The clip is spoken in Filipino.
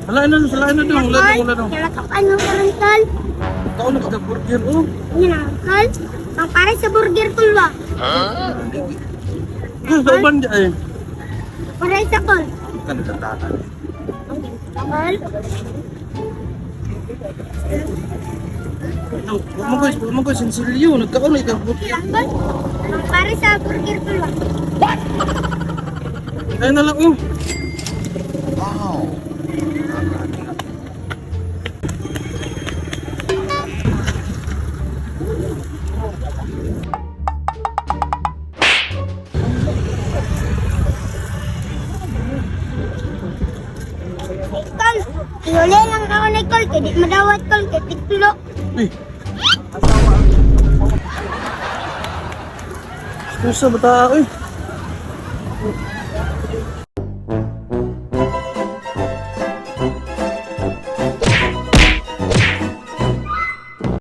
Salain na dong, wala dong. Kaya ka ano karon tol? Tao na ka burger oh. Yun na tol. Ang pare sa burger ko ba? Sauban di ay. Pare sa kol. Kan tata. Tol. Huwag mo ko sinsilyo, nagkaon na ikaw. Tol. Ang pare sa burger ko ba? Ay na lang oh. Tol. Ihuli lang ako ni Kol. Kaya di madawat Kol. Kaya tiklo. Eh. Susah bata eh.